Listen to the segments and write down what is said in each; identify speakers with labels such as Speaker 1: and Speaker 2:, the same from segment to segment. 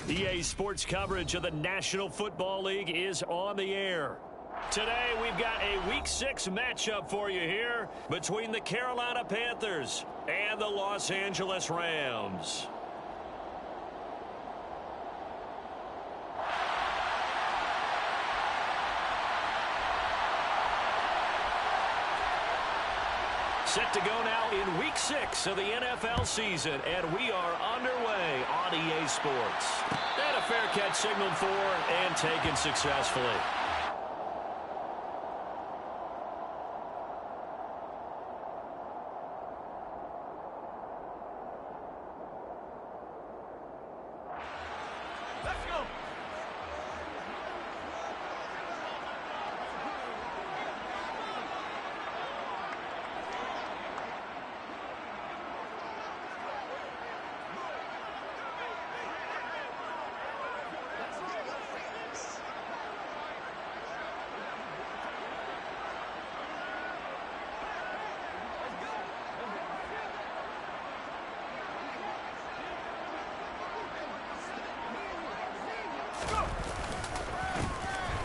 Speaker 1: EA Sports coverage of the National Football League is on the air. Today, we've got a Week 6 matchup for you here between the Carolina Panthers and the Los Angeles Rams. Set to go now in Week 6 of the NFL season, and we are underway on EA Sports. And a fair catch signaled for and taken successfully.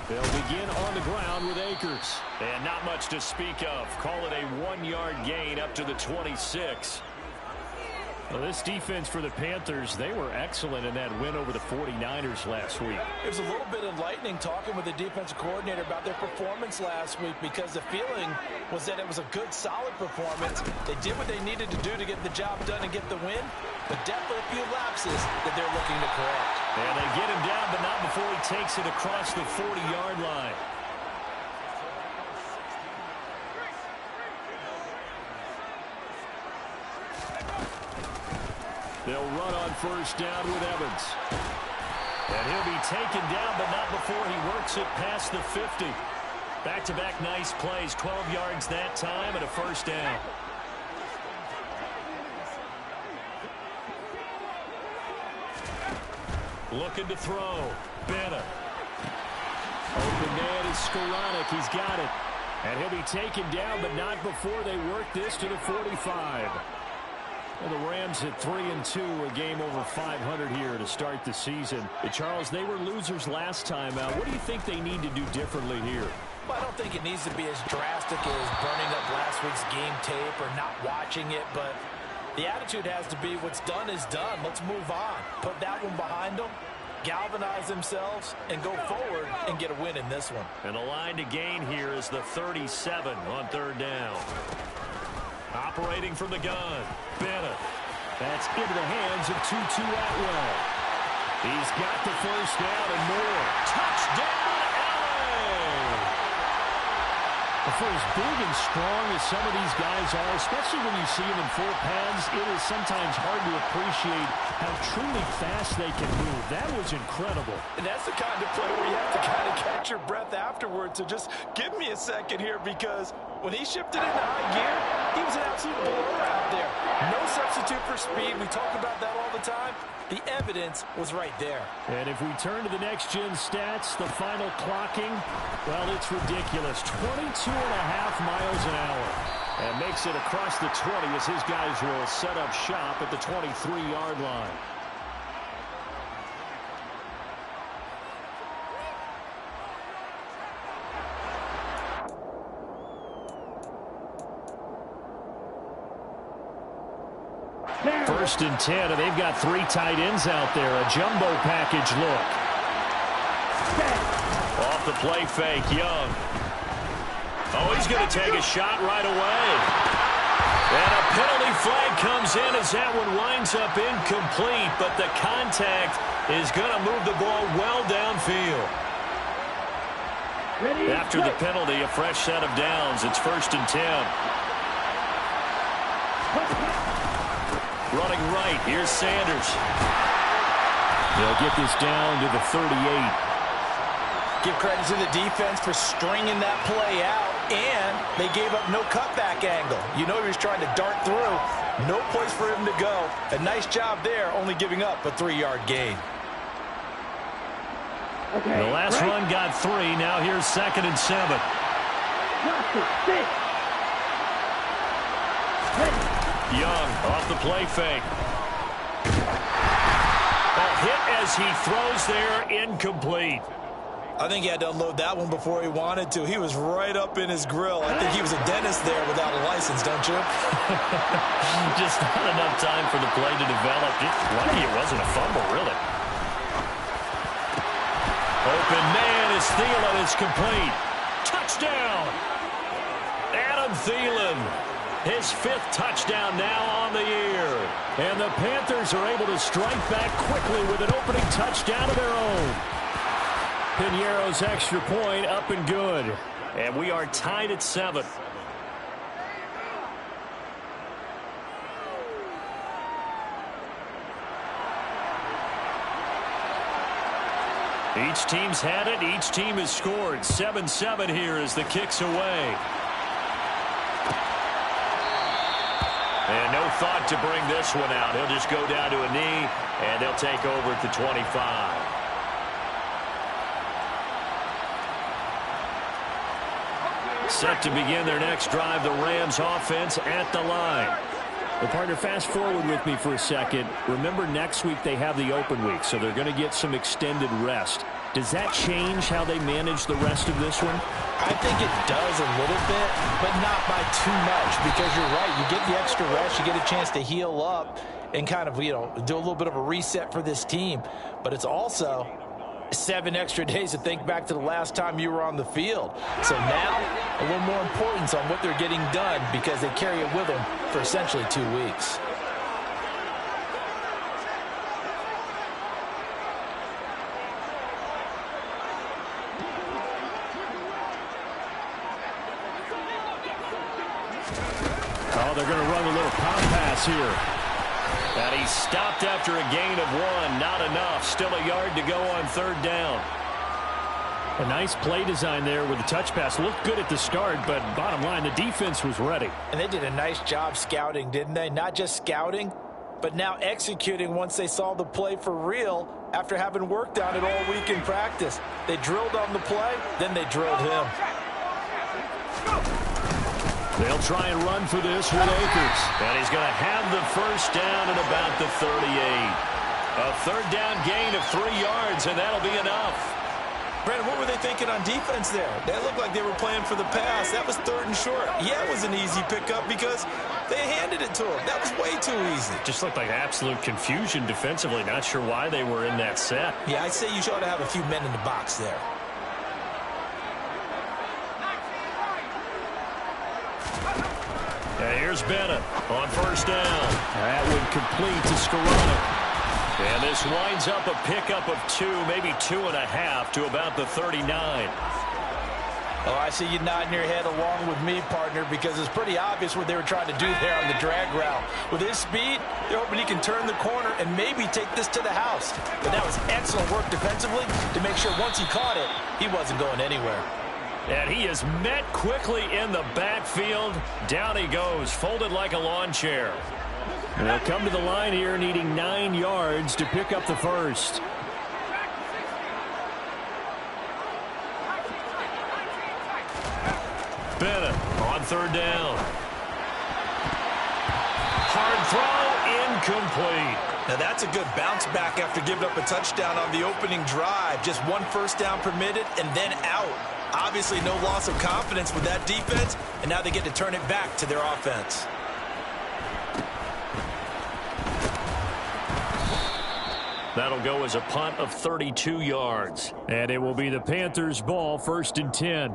Speaker 1: They'll begin on the ground with Akers. And not much to speak of. Call it a 1-yard gain up to the 26.
Speaker 2: Well, this defense for the Panthers, they were excellent in that win over the 49ers last week.
Speaker 3: It was a little bit enlightening talking with the defensive coordinator about their performance last week, because the feeling was that it was a good, solid performance. They did what they needed to do to get the job done and get the win, but definitely a few lapses that they're looking to correct.
Speaker 1: And they get him down, but not before he takes it across the 40-yard line. They'll run on first down with Evans. And he'll be taken down, but not before he works it past the 50. Back-to-back nice plays, 12 yards that time and a first down. Looking to throw. Bennett. Open man is Skoranek. He's got it. And he'll be taken down, but not before they work this to the 45. Well, the Rams at 3-2, a game over 500 here to start the season. Charles, they were losers last time out. What do you think they need to do differently here?
Speaker 3: Well, I don't think it needs to be as drastic as burning up last week's game tape or not watching it, but the attitude has to be what's done is done. Let's move on. Put that one behind them, galvanize themselves, and go forward and get a win in this one.
Speaker 1: And the line to gain here is the 37 on third down. Operating from the gun, Bennett. That's into the hands of Tutu Atwell. He's got the first down and more. Touchdown, LA!
Speaker 2: For as big and strong as some of these guys are, especially when you see them in full pads, it is sometimes hard to appreciate how truly fast they can move. That was incredible.
Speaker 3: And that's the kind of play where you have to kind of catch your breath afterwards. So just give me a second here, because when he shifted into high gear, he was an absolute blower out there. No substitute for speed. We talk about that all the time. The evidence was right there.
Speaker 2: And if we turn to the next-gen stats, the final clocking, well, it's ridiculous. 22.5 miles an hour. And makes it across the 20 as his guys will set up shop at the 23-yard line. First and 10, and they've got 3 tight ends out there. A jumbo package look.
Speaker 1: Off the play fake, Young. Oh, he's going to take a shot right away. And a penalty flag comes in as that one winds up incomplete, but the contact is going to move the ball well downfield. After the penalty, a fresh set of downs. It's first and 10. Running right, here's Sanders.
Speaker 2: They'll get this down to the 38.
Speaker 3: Give credit to the defense for stringing that play out, and they gave up no cutback angle. You know he was trying to dart through. No place for him to go. A nice job there, only giving up a 3-yard gain.
Speaker 1: Okay, the last run got 3. Now here's second and 7. Young off the play fake. A hit as he throws there, incomplete.
Speaker 3: I think he had to unload that one before he wanted to. He was right up in his grill. I think he was a dentist there without a license, don't you?
Speaker 1: Just not enough time for the play to develop. Lucky it wasn't a fumble, really. Open man is Thielen. It's complete. Touchdown! Adam Thielen. His 5th touchdown now on the year. And the Panthers are able to strike back quickly with an opening touchdown of their own. Piñeiro's extra point up and good. And we are tied at 7. Each team's had it. Each team has scored. 7-7 here as the kick's away. And no thought to bring this one out. He'll just go down to a knee, and they'll take over at the 25. Set to begin their next drive, the Rams offense at the line. Well, partner, fast forward with me for a second. Remember, next week they have the open week, so they're going to get some extended rest. Does that change how they manage the rest of this one?
Speaker 3: I think it does a little bit, but not by too much, because you're right. You get the extra rest, you get a chance to heal up and kind of, do a little bit of a reset for this team. But it's also 7 extra days to think back to the last time you were on the field. So now, a little more importance on what they're getting done because they carry it with them for essentially 2 weeks.
Speaker 1: Oh, they're going to run a little pop pass here. And he's stopped after a gain of 1. Not enough. Still a yard to go on 3rd down. A nice play design there with the touch pass. Looked good at the start, but bottom line, the defense was ready.
Speaker 3: And they did a nice job scouting, didn't they? Not just scouting, but now executing once they saw the play for real after having worked on it all week in practice. They drilled on the play, then they drilled him.
Speaker 1: They'll try and run for this with Akers. And he's going to have the 1st down at about the 38. A 3rd down gain of 3 yards, and that'll be enough.
Speaker 3: Brandon, what were they thinking on defense there? They looked like they were playing for the pass. That was 3rd and short. Yeah, it was an easy pickup because they handed it to him. That was way too easy.
Speaker 1: Just looked like absolute confusion defensively. Not sure why they were in that set.
Speaker 3: Yeah, I'd say you ought to have a few men in the box there.
Speaker 1: And here's Bennett on 1st down. That would complete to Skoranek. And this winds up a pickup of 2, maybe 2.5 to about the 39.
Speaker 3: Oh, I see you nodding your head along with me, partner, because it's pretty obvious what they were trying to do there on the drag route. With his speed, they're hoping he can turn the corner and maybe take this to the house. But that was excellent work defensively to make sure once he caught it, he wasn't going anywhere.
Speaker 1: And he is met quickly in the backfield. Down he goes, folded like a lawn chair. And they'll come to the line here needing 9 yards to pick up the 1st. Bennett on 3rd down. Hard throw, incomplete.
Speaker 3: Now that's a good bounce back after giving up a touchdown on the opening drive. Just 1 1st down permitted and then out. Obviously no loss of confidence with that defense, and now they get to turn it back to their offense.
Speaker 1: That'll go as a punt of 32 yards. And it will be the Panthers' ball, 1st and 10.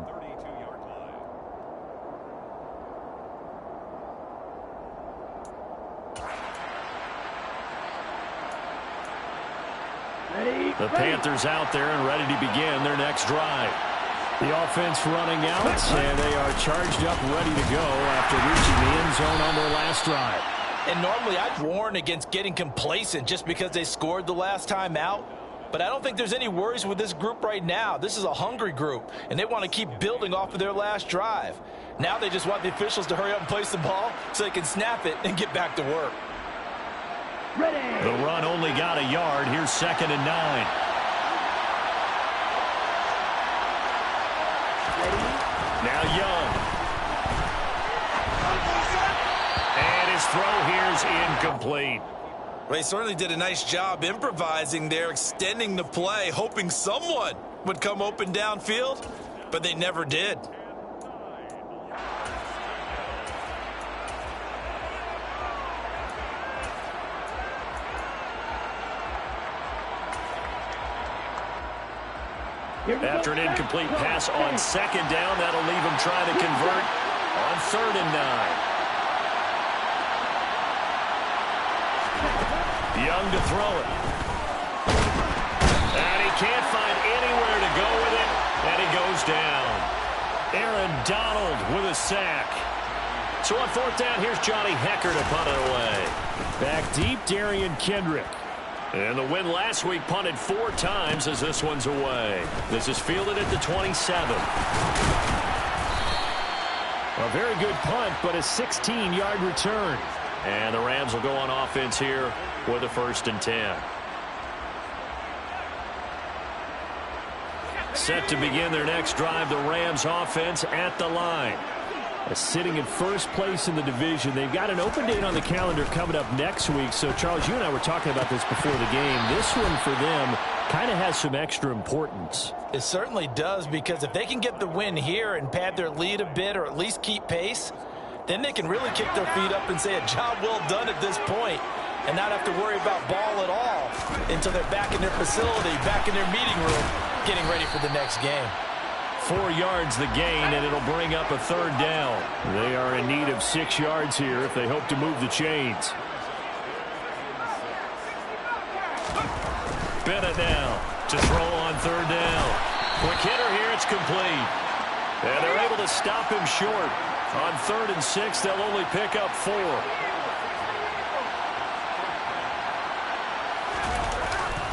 Speaker 1: The Panthers out there and ready to begin their next drive. The offense running out, and they are charged up, ready to go after reaching the end zone on their last drive.
Speaker 3: And normally I'd warn against getting complacent just because they scored the last time out. But I don't think there's any worries with this group right now. This is a hungry group, and they want to keep building off of their last drive. Now they just want the officials to hurry up and place the ball so they can snap it and get back to work.
Speaker 1: Ready. The run only got a yard. Here's 2nd and 9. Now Young. And his throw here is incomplete.
Speaker 3: Well, he certainly did a nice job improvising there, extending the play, hoping someone would come open downfield, but they never did.
Speaker 2: After an incomplete pass on second down, that'll leave him trying to convert on 3rd and 9. Young to throw it. And he can't find anywhere to go with it, and he goes down. Aaron Donald with a sack. So on 4th down, here's Johnny Hekker to punt it away.
Speaker 1: Back deep, Darian Kendrick.
Speaker 2: And the win last week punted 4 times as this one's away. This is fielded at the 27.
Speaker 1: A very good punt, but a 16-yard return.
Speaker 2: And the Rams will go on offense here with a 1st and 10. Set to begin their next drive, the Rams offense at the line.
Speaker 1: Sitting in first place in the division. They've got an open date on the calendar coming up next week. So, Charles, you and I were talking about this before the game. This one for them kind of has some extra importance.
Speaker 3: It certainly does, because if they can get the win here and pad their lead a bit or at least keep pace, then they can really kick their feet up and say a job well done at this point and not have to worry about ball at all until they're back in their facility, back in their meeting room, getting ready for the next game.
Speaker 2: 4 yards the gain, and it'll bring up a 3rd down.
Speaker 1: They are in need of 6 yards here if they hope to move the chains.
Speaker 2: Bennett now to throw on 3rd down. Quick hitter here, it's complete. And they're able to stop him short. On 3rd and 6, they'll only pick up 4.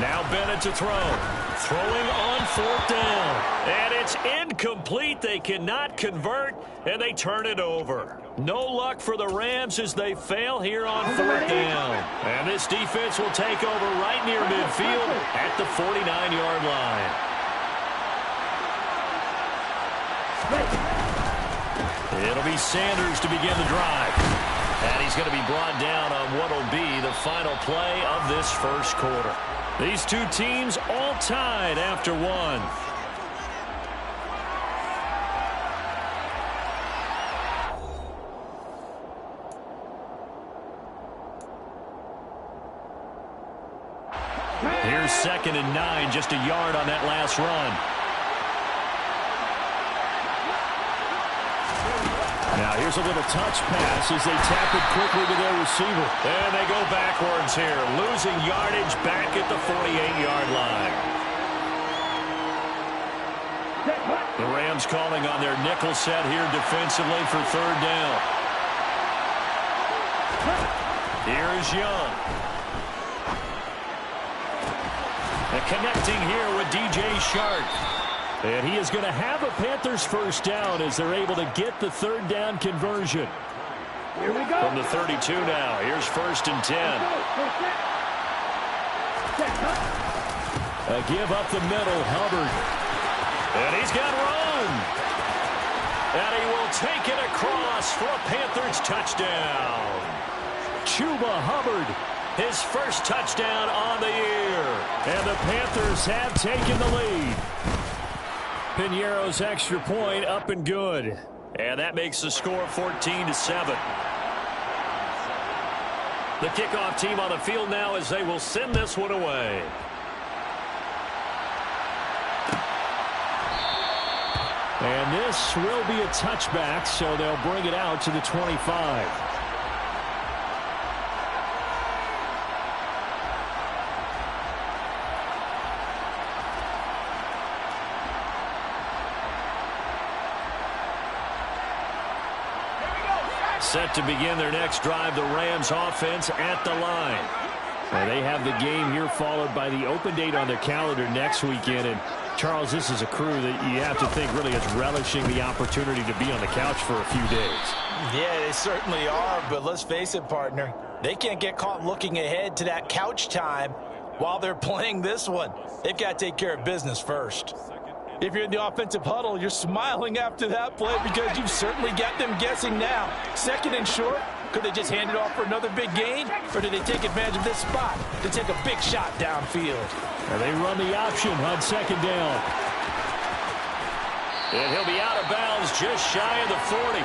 Speaker 2: Now Bennett to throw. Throwing on 4th down. And it's incomplete. They cannot convert, and they turn it over. No luck for the Rams as they fail here on 4th down. And this defense will take over right near midfield at the 49-yard line. It'll be Sanders to begin the drive. And he's going to be brought down on what will be the final play of this first quarter. These two teams all tied after 1. Here's 2nd and 9, just a yard on that last run.
Speaker 1: Now here's a little touch pass as they tap it quickly to their receiver.
Speaker 2: And they go backwards here, losing yardage back at the 48-yard line. The Rams calling on their nickel set here defensively for 3rd down. Here's Young. And connecting here with DJ Shark.
Speaker 1: And he is going to have a Panthers 1st down as they're able to get the 3rd down conversion.
Speaker 2: Here we go. From the 32 now. Here's 1st and 10.
Speaker 1: A give up the middle, Hubbard.
Speaker 2: And he's got room. And he will take it across for a Panthers touchdown.
Speaker 1: Chuba Hubbard.
Speaker 2: His first touchdown on the year.
Speaker 1: And the Panthers have taken the lead. Piñeiro's extra point up and good.
Speaker 2: And that makes the score 14-7. The kickoff team on the field now as they will send this one away.
Speaker 1: And this will be a touchback, so they'll bring it out to the 25.
Speaker 2: Set to begin their next drive, the Rams offense at the line.
Speaker 1: And they have the game here followed by the open date on their calendar next weekend. And, Charles, this is a crew that you have to think really is relishing the opportunity to be on the couch for a few days.
Speaker 3: Yeah, they certainly are, but let's face it, partner. They can't get caught looking ahead to that couch time while they're playing this one. They've got to take care of business first. If you're in the offensive huddle, you're smiling after that play because you've certainly got them guessing now. 2nd and short, Could they just hand it off for another big gain? Or do they take advantage of this spot to take a big shot downfield?
Speaker 2: And they run the option on second down. And he'll be out of bounds just shy of the 40.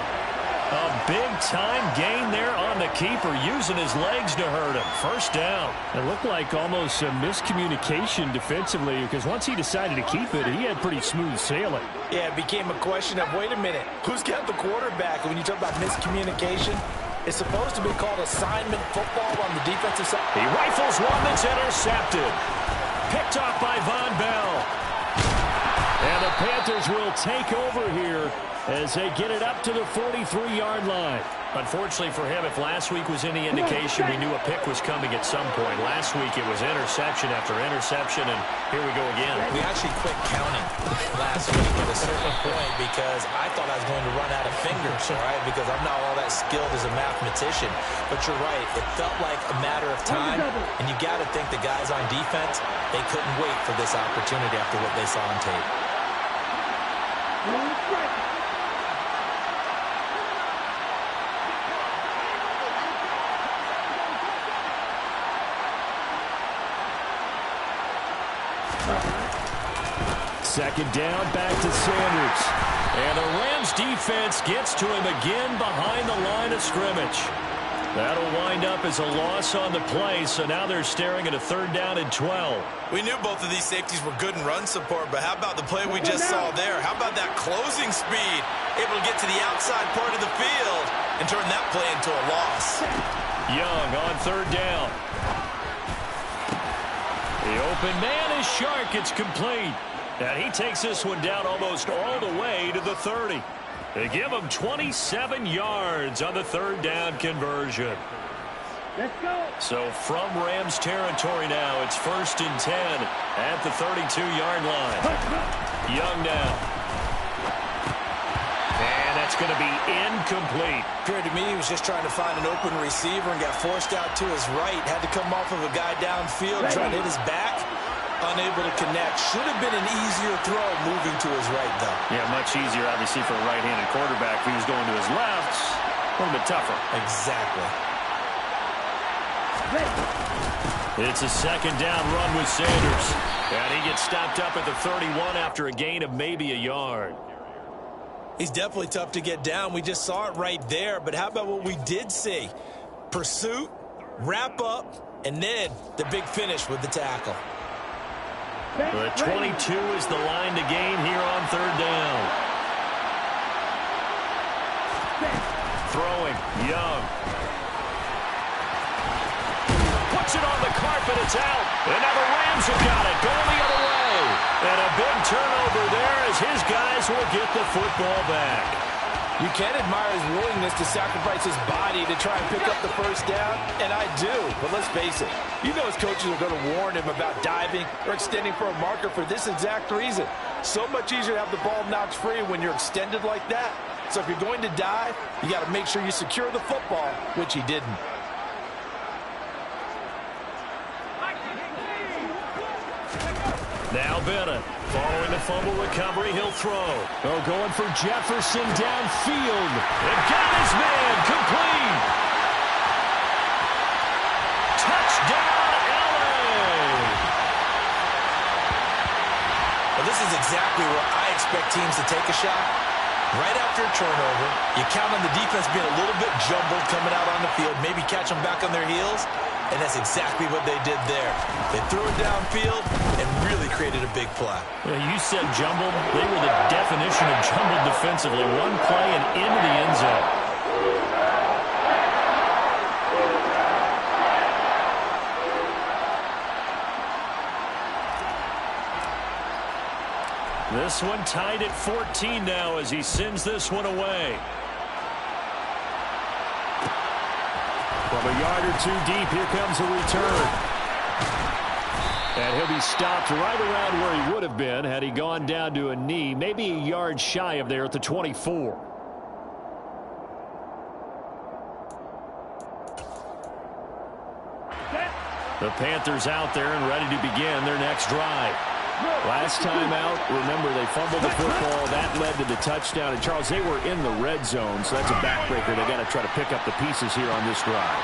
Speaker 2: A big-time gain there on the keeper, using his legs to hurt him. First down. It looked like almost a miscommunication defensively, because once he decided to keep it, he had pretty smooth sailing.
Speaker 3: Yeah, it became a question of, wait a minute, who's got the quarterback? And when you talk about miscommunication, it's supposed to be called assignment football on the defensive side.
Speaker 2: He rifles one that's intercepted. Picked off by Von Bell. And the Panthers will take over here as they get it up to the 43-yard line. Unfortunately for him, if last week was any indication, we knew a pick was coming at some point. Last week it was interception after interception, and here we go again.
Speaker 3: We actually quit counting last week at a certain point because I thought I was going to run out of fingers, all right, because I'm not all that skilled as a mathematician. But you're right, it felt like a matter of time, and you got to think the guys on defense, they couldn't wait for this opportunity after what they saw on tape.
Speaker 2: Second down, back to Sanders. And the Rams defense gets to him again behind the line of scrimmage. That'll wind up as a loss on the play, so now they're staring at a third down and 12.
Speaker 4: We knew both of these safeties were good in run support, but how about the play we just saw there? How about that closing speed? Able to get to the outside part of the field and turn that play into a loss.
Speaker 2: Young on third down. The open man is Shark. It's complete. And he takes this one down almost all the way to the 30. They give him 27 yards on the third down conversion.
Speaker 5: Let's go.
Speaker 2: So from Rams territory now, it's 1st and 10 at the 32-yard line. Young now. And that's going to be incomplete.
Speaker 3: Appeared to me he was just trying to find an open receiver and got forced out to his right. Had to come off of a guy downfield, trying to hit his back. Unable to connect. Should have been an easier throw moving to his right, though.
Speaker 2: Yeah, much easier, obviously, for a right-handed quarterback. If he was going to his left, a little bit tougher.
Speaker 3: Exactly.
Speaker 2: It's a second down run with Sanders. And he gets stopped up at the 31 after a gain of maybe a yard.
Speaker 3: He's definitely tough to get down. We just saw it right there. But how about what we did see? Pursuit, wrap up, and then the big finish with the tackle.
Speaker 2: The 22 is the line to gain here on third down. Throwing, Young. Puts it on the carpet, it's out. And now the Rams have got it, going the other way. And a big turnover there as his guys will get the football back.
Speaker 3: You can admire his willingness to sacrifice his body to try and pick up the first down, and I do. But let's face it, you know his coaches are going to warn him about diving or extending for a marker for this exact reason. So much easier to have the ball knocked free when you're extended like that. So if you're going to dive, you got to make sure you secure the football, which he didn't.
Speaker 2: Now Bennett, following the fumble recovery, he'll throw. Oh, going for Jefferson downfield. And got his man, complete. Touchdown, LA.
Speaker 3: Well, this is exactly where I expect teams to take a shot. Right after a turnover, you count on the defense being a little bit jumbled coming out on the field, maybe catch them back on their heels. And that's exactly what they did there. They threw it downfield and really created a big play.
Speaker 2: Well, you said jumbled. They were the definition of jumbled defensively. One play and into the end zone. This one tied at 14 now as he sends this one away. From a yard or two deep, here comes a return. And he'll be stopped right around where he would have been had he gone down to a knee, maybe a yard shy of there at the 24. The Panthers out there and ready to begin their next drive.
Speaker 1: Last time out, remember, they fumbled the football. That led to the touchdown. And, Charles, they were in the red zone, so that's a backbreaker. They got to try to pick up the pieces here on this drive.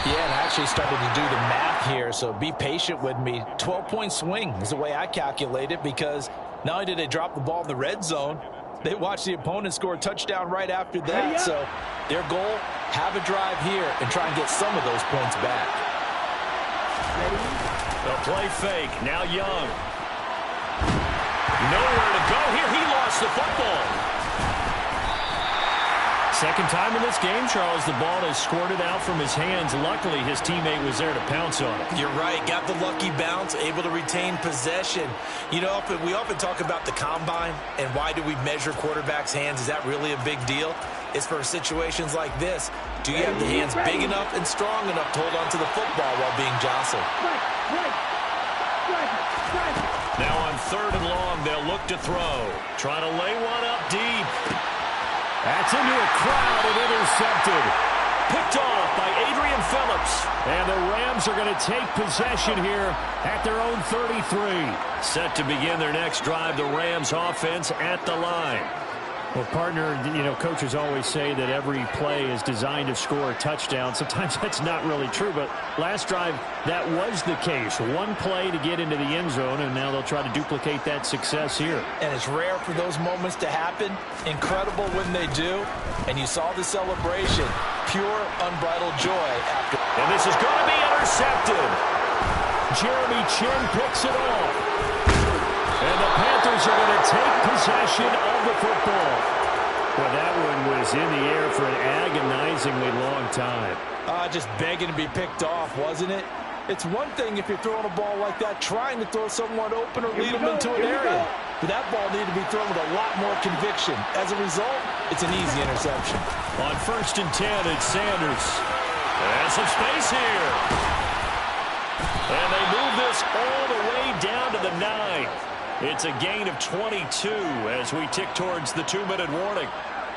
Speaker 3: Yeah, and I actually started to do the math here, so be patient with me. 12-point swing is the way I calculate it, because not only did they drop the ball in the red zone, they watched the opponent score a touchdown right after that. So their goal, have a drive here and try and get some of those points back.
Speaker 1: The play fake. Now Young. Nowhere to go here. He lost the football. Second time in this game, Charles, the ball has squirted out from his hands. Luckily, his teammate was there to pounce on it.
Speaker 4: You're right. Got the lucky bounce, able to retain possession. You know, we often talk about the combine and why do we measure quarterbacks' hands. Is that really a big deal? It's for situations like this. Do you have the hands big enough and strong enough to hold on to the football while being jostled?
Speaker 1: Now on 3rd and long, they'll look to throw. Trying to lay one up deep. That's into a crowd and intercepted. Picked off by Adrian Phillips. And the Rams are going to take possession here at their own 33. Set to begin their next drive, the Rams offense at the line. Well, partner, you know, coaches always say that every play is designed to score a touchdown. Sometimes that's not really true, but last drive, that was the case. One play to get into the end zone, and now they'll try to duplicate that success here.
Speaker 3: And it's rare for those moments to happen. Incredible when they do. And you saw the celebration. Pure, unbridled joy after.
Speaker 1: And this is going to be intercepted. Jeremy Chinn picks it off. And the Panthers are going to take possession of the football. Well, that one was in the air for an agonizingly long time.
Speaker 3: Just begging to be picked off, wasn't it? It's one thing if you're throwing a ball like that, trying to throw someone open or lead them into an area. But that ball needed to be thrown with a lot more conviction. As a result, it's an easy interception.
Speaker 1: On 1st and 10, it's Sanders. And some space here. And they move this all the way down to the 9. It's a gain of 22 as we tick towards the 2-minute warning.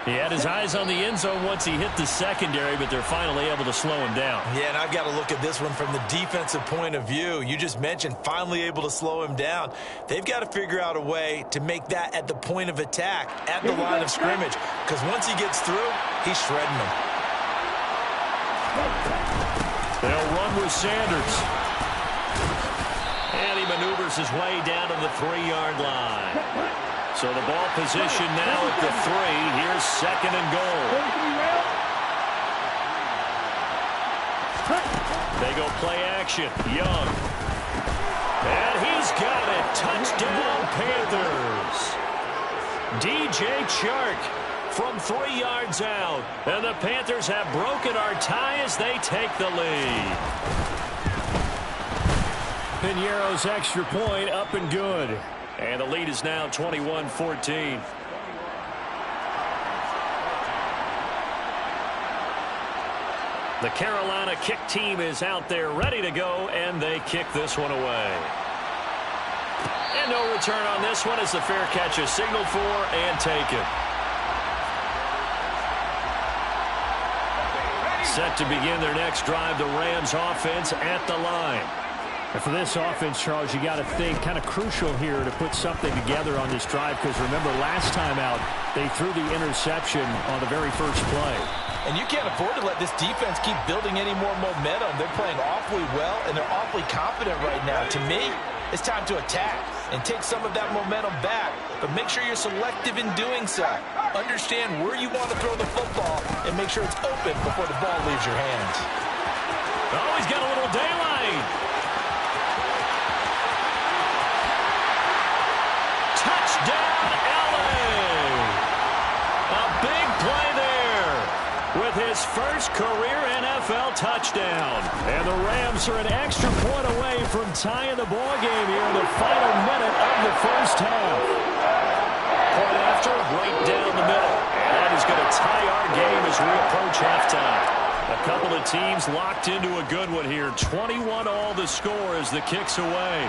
Speaker 1: He had his eyes on the end zone once he hit the secondary, but they're finally able to slow him down.
Speaker 4: Yeah, and I've got to look at this one from the defensive point of view. You just mentioned finally able to slow him down. They've got to figure out a way to make that at the point of attack, at the line of scrimmage, because once he gets through, he's shredding them.
Speaker 1: They'll run with Sanders. And he maneuvers his way down to the 3-yard line. So the ball position now at the 3. Here's 2nd and goal. They go play action. Young. And he's got it. Touchdown, Panthers. DJ Chark from 3 yards out. And the Panthers have broken our tie as they take the lead. Piñeiro's extra point up and good. And the lead is now 21-14. The Carolina kick team is out there ready to go, and they kick this one away. And no return on this one as the fair catch is signaled for and taken. Set to begin their next drive, the Rams offense at the line. And for this offense, Charles, you got to think kind of crucial here to put something together on this drive, because remember last time out they threw the interception on the very first play.
Speaker 3: And you can't afford to let this defense keep building any more momentum. They're playing awfully well, and they're awfully confident right now. To me, it's time to attack and take some of that momentum back, but make sure you're selective in doing so. Understand where you want to throw the football and make sure it's open before the ball leaves your hands.
Speaker 1: Oh, he's got a little daylight. Touchdown, LA! A big play there with his first career NFL touchdown. And the Rams are an extra point away from tying the ball game here in the final minute of the first half. Point after, right down the middle. And that is going to tie our game as we approach halftime. A couple of teams locked into a good one here. 21-all the score as the kick's away.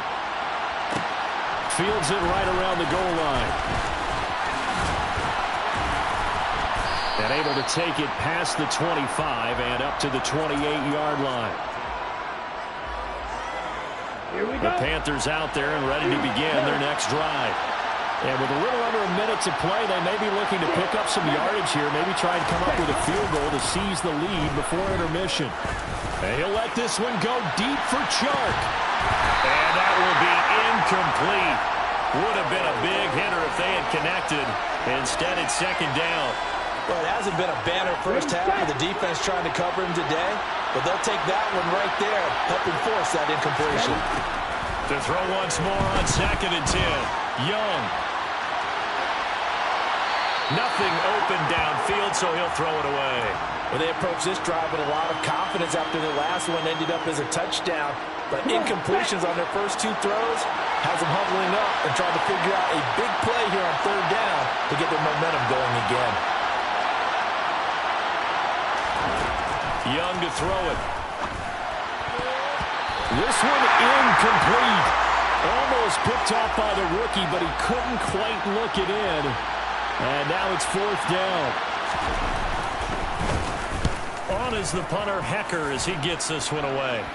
Speaker 1: Fields it right around the goal line. And able to take it past the 25 and up to the 28-yard line.
Speaker 5: Here we
Speaker 1: The
Speaker 5: go.
Speaker 1: Panthers out there and ready to begin their next drive. And with a little under a minute to play, they may be looking to pick up some yardage here, maybe try and come up with a field goal to seize the lead before intermission. And he'll let this one go deep for Chark. And that will be incomplete. Would have been a big hitter if they had connected. Instead, it's second down.
Speaker 3: Well, it hasn't been a banner first half for the defense trying to cover him today, but they'll take that one right there, helping force that incompletion.
Speaker 1: To throw once more on 2nd and 10. Young. Nothing open downfield, so he'll throw it away.
Speaker 3: Well, they approached this drive with a lot of confidence after the last one ended up as a touchdown, but incompletions on their first 2 throws has them huddling up and trying to figure out a big play here on 3rd down to get their momentum going again.
Speaker 1: Young to throw it. This one incomplete. Almost picked off by the rookie, but he couldn't quite look it in. And now it's 4th down. On is the punter, Hecker, as he gets this one away.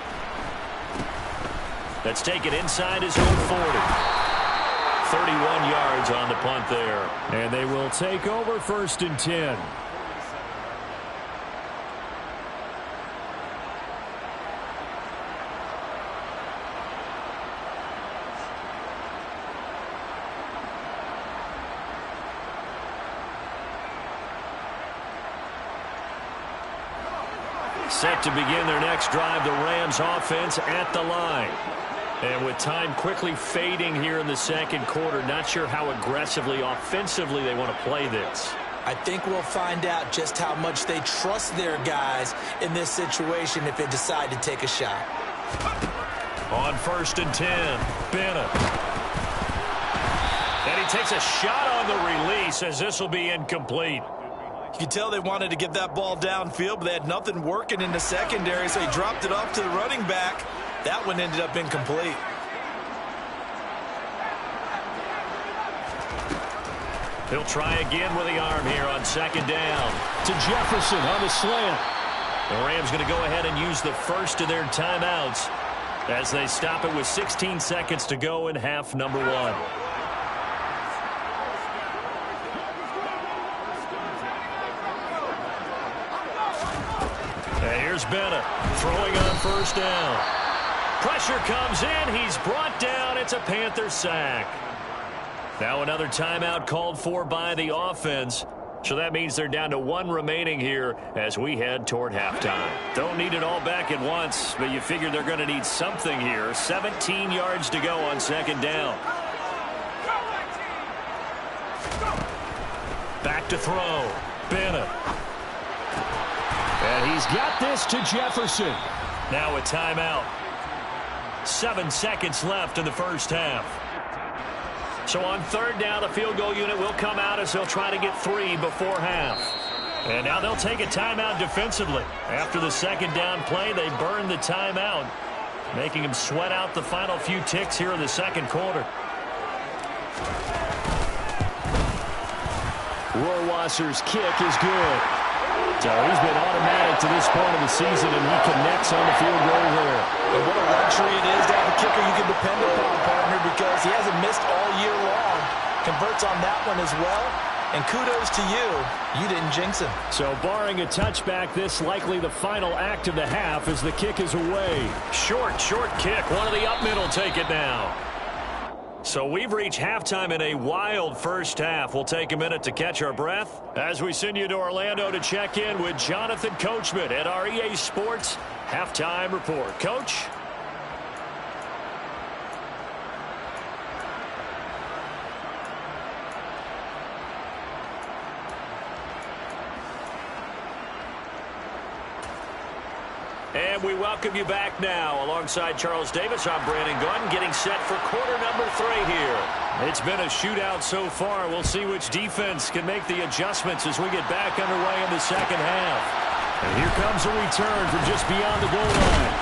Speaker 1: Let's take it inside his own 40. 31 yards on the punt there. And they will take over 1st and 10. Set to begin their next drive, the Rams offense at the line. And with time quickly fading here in the 2nd quarter, not sure how aggressively, offensively they want to play this.
Speaker 3: I think we'll find out just how much they trust their guys in this situation if they decide to take a shot.
Speaker 1: On 1st and 10, Bennett. And he takes a shot on the release as this will be incomplete.
Speaker 4: You can tell they wanted to get that ball downfield, but they had nothing working in the secondary, so he dropped it off to the running back. That one ended up incomplete.
Speaker 1: He'll try again with the arm here on 2nd down. To Jefferson on the slant. The Rams going to go ahead and use the first of their timeouts as they stop it with 16 seconds to go in half number 1. Here's Bennett throwing on 1st down. Pressure comes in. He's brought down. It's a Panther sack. Now another timeout called for by the offense. So that means they're down to 1 remaining here as we head toward halftime. Don't need it all back at once, but you figure they're going to need something here. 17 yards to go on 2nd down. Back to throw. Bennett. And he's got this to Jefferson. Now a timeout. 7 seconds left in the first half. So on 3rd down, the field goal unit will come out as they'll try to get 3 before half. And now they'll take a timeout defensively. After the 2nd down play, they burn the timeout, making them sweat out the final few ticks here in the 2nd quarter. Rohrwasser's kick is good. So he's been automatic to this point of the season, and he connects on the field goal there.
Speaker 3: And what a luxury it is to have a kicker you can depend upon, partner, because he hasn't missed all year long. Converts on that one as well. And kudos to you. You didn't jinx him.
Speaker 1: So barring a touchback, this likely the final act of the half as the kick is away. Short kick. One of the up middle take it now. So we've reached halftime in a wild first half. We'll take a minute to catch our breath as we send you to Orlando to check in with Jonathan Coachman at our EA Sports Halftime Report. Coach? And we welcome you back now. Alongside Charles Davis, I'm Brandon Gunn, getting set for quarter number 3 here. It's been a shootout so far. We'll see which defense can make the adjustments as we get back underway in the second half. And here comes a return from just beyond the goal line.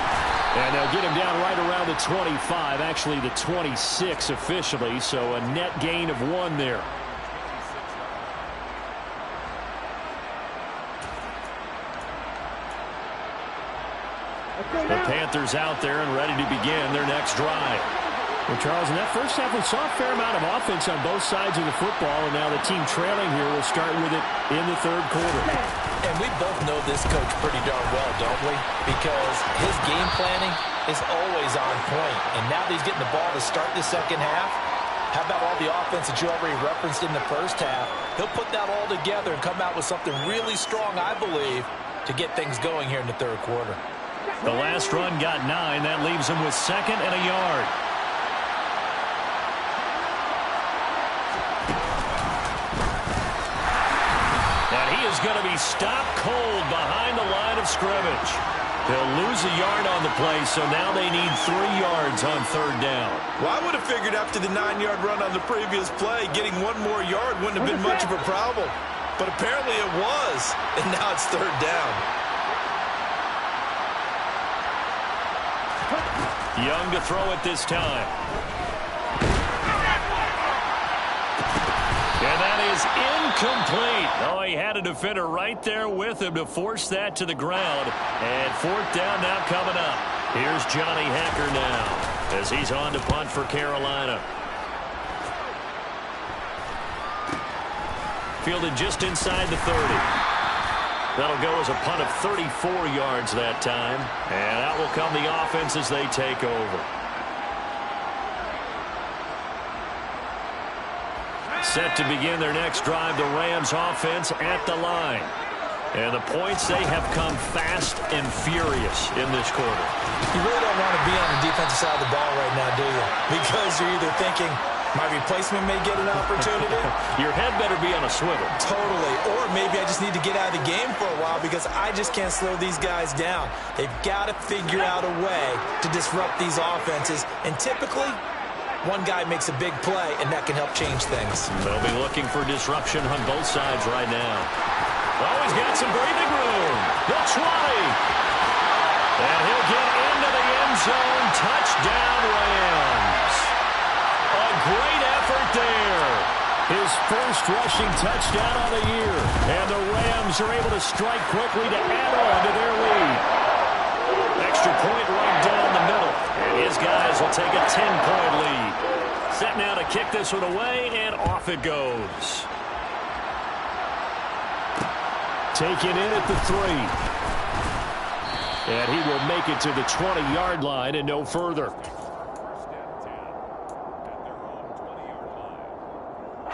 Speaker 1: And they'll get him down right around the 25, actually the 26 officially, so a net gain of 1 there. The Panthers out there and ready to begin their next drive. Well, Charles, in that first half, we saw a fair amount of offense on both sides of the football, and now the team trailing here will start with it in the third quarter.
Speaker 3: And we both know this coach pretty darn well, don't we? Because his game planning is always on point. And now that he's getting the ball to start the second half, how about all the offense that you already referenced in the first half? He'll put that all together and come out with something really strong, I believe, to get things going here in the third quarter.
Speaker 1: The last run got 9. That leaves him with 2nd and a yard. And he is going to be stopped cold behind the line of scrimmage. They'll lose a yard on the play, so now they need 3 yards on third down.
Speaker 4: Well, I would have figured after the 9-yard run on the previous play, getting 1 more yard wouldn't have been much of a problem. But apparently it was, and now it's third down.
Speaker 1: Young to throw it this time. And that is incomplete. Oh, he had a defender right there with him to force that to the ground. And fourth down now coming up. Here's Johnny Hekker now as he's on to punt for Carolina. Fielded just inside the 30. That'll go as a punt of 34 yards that time. And out will come the offense as they take over. Set to begin their next drive, the Rams offense at the line. And the points, they have come fast and furious in this quarter.
Speaker 3: You really don't want to be on the defensive side of the ball right now, do you? Because you're either thinking, my replacement may get an opportunity.
Speaker 1: Your head better be on a swivel.
Speaker 3: Totally. Or maybe I just need to get out of the game for a while because I just can't slow these guys down. They've got to figure out a way to disrupt these offenses. And typically, one guy makes a big play, and that can help change things.
Speaker 1: They'll be looking for disruption on both sides right now. Oh, he's got some breathing room. The 20. And he'll get into the end zone. Touchdown, Rams. A great effort there. His first rushing touchdown of the year. And the Rams are able to strike quickly to add on to their lead. Extra point right down the middle. And his guys will take a 10-point lead. Set now to kick this one away, and off it goes. Taken in at the 3. And he will make it to the 20-yard line and no further.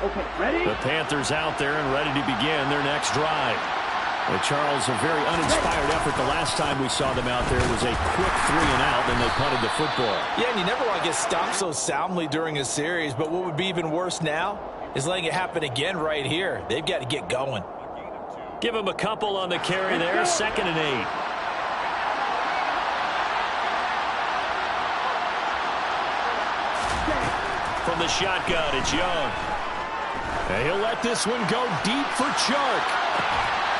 Speaker 5: Okay, ready?
Speaker 1: The Panthers out there and ready to begin their next drive. And Charles, a very uninspired effort. The last time we saw them out there was a quick 3-and-out, and they punted the football.
Speaker 3: Yeah, and you never want to get stopped so soundly during a series, but what would be even worse now is letting it happen again right here. They've got to get going.
Speaker 1: Give him a couple on the carry there, 2nd and 8. From the shotgun, it's Young. And he'll let this one go deep for Chark.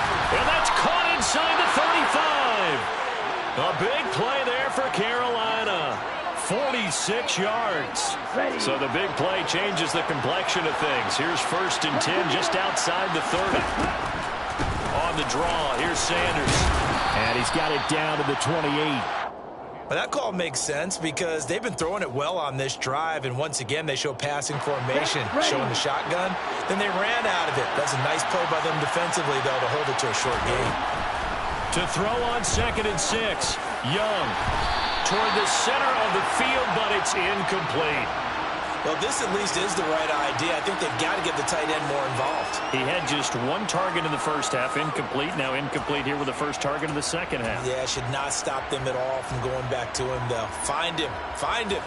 Speaker 1: And that's caught inside the 35. A big play there for Carolina. 46 yards. So the big play changes the complexion of things. Here's 1st and 10 just outside the 30. On the draw, here's Sanders. And he's got it down to the 28.
Speaker 3: But that call makes sense because they've been throwing it well on this drive, and once again they show passing formation, showing the shotgun. Then they ran out of it. That's a nice play by them defensively, though, to hold it to a short game.
Speaker 1: To throw on 2nd and 6, Young toward the center of the field, but it's incomplete.
Speaker 3: Well, this at least is the right idea. I think they've got to get the tight end more involved.
Speaker 1: He had just 1 target in the first half, incomplete. Now incomplete here with the first target in the second half.
Speaker 3: Yeah, should not stop them at all from going back to him, though. Find him. Find him.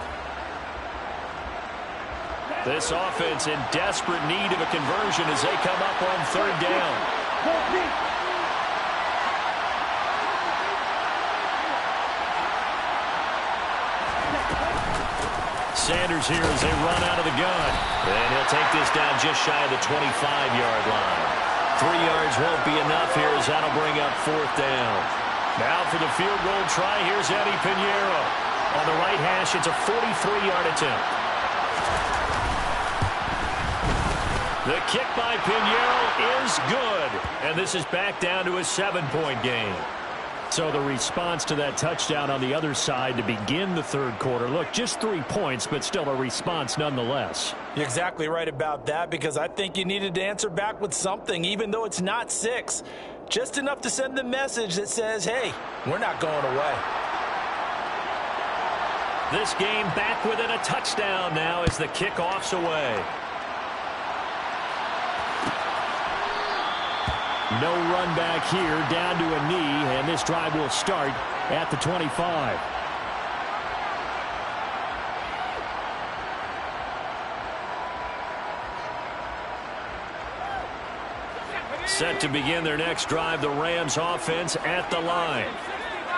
Speaker 1: This offense in desperate need of a conversion as they come up on 3rd down. Sanders here as they run out of the gun. And he'll take this down just shy of the 25-yard line. 3 yards won't be enough here as that'll bring up 4th down. Now for the field goal try, here's Eddie Pinheiro. On the right hash, it's a 43-yard attempt. The kick by Pinheiro is good. And this is back down to a 7-point game.
Speaker 2: So the response to that touchdown on the other side to begin the third quarter. Look, just 3 points, but still a response nonetheless.
Speaker 3: You're exactly right about that, because I think you needed to answer back with something, even though it's not 6. Just enough to send the message that says, hey, we're not going away.
Speaker 2: This game back within a touchdown now as the kickoff's away. No run back here, down to a knee, and this drive will start at the 25. Set to begin their next drive, the Rams offense at the line.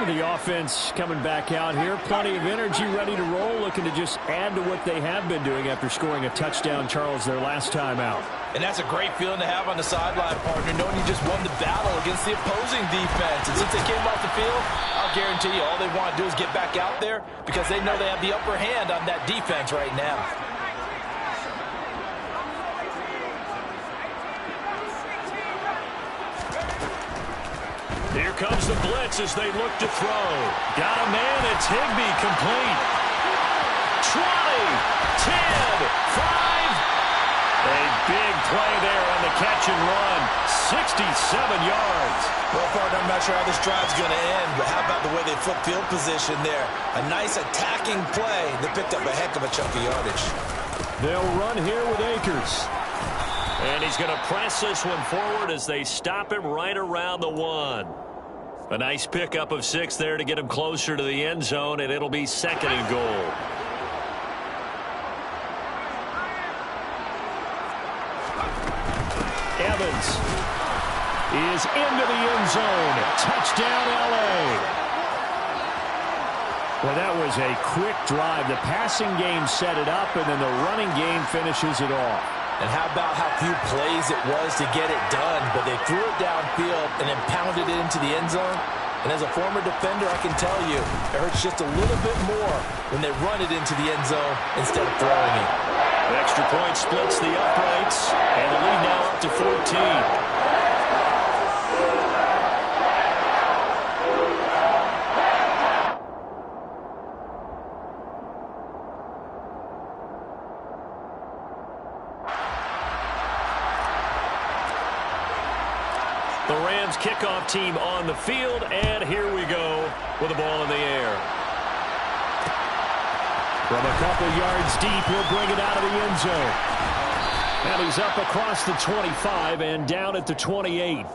Speaker 2: The offense coming back out here. Plenty of energy, ready to roll, looking to just add to what they have been doing after scoring a touchdown, Charles, their last time out.
Speaker 3: And that's a great feeling to have on the sideline, partner, knowing you just won the battle against the opposing defense. And since they came off the field, I'll guarantee you all they want to do is get back out there, because they know they have the upper hand on that defense right now.
Speaker 2: Here comes the blitz as they look to throw. Got a man, it's Higbee, complete. 20, 10, 5. A big play there on the catch and run. 67 yards.
Speaker 3: Well, partner, I'm not sure how this drive's going to end, but how about the way they flip field position there? A nice attacking play that picked up a heck of a chunk of yardage.
Speaker 2: They'll run here with Akers. And he's going to press this one forward as they stop him right around the 1. A nice pickup of 6 there to get him closer to the end zone, and it'll be 2nd and goal. Evans is into the end zone. Touchdown, L.A. Well, that was a quick drive. The passing game set it up, and then the running game finishes it off.
Speaker 3: And how about how few plays it was to get it done, but they threw it downfield and then pounded it into the end zone. And as a former defender, I can tell you, it hurts just a little bit more when they run it into the end zone instead of throwing it.
Speaker 2: An extra point splits the uprights, and the lead now up to 14. The Rams kickoff team on the field, and here we go with the ball in the air. From a couple yards deep, he'll bring it out of the end zone. And he's up across the 25 and down at the 28.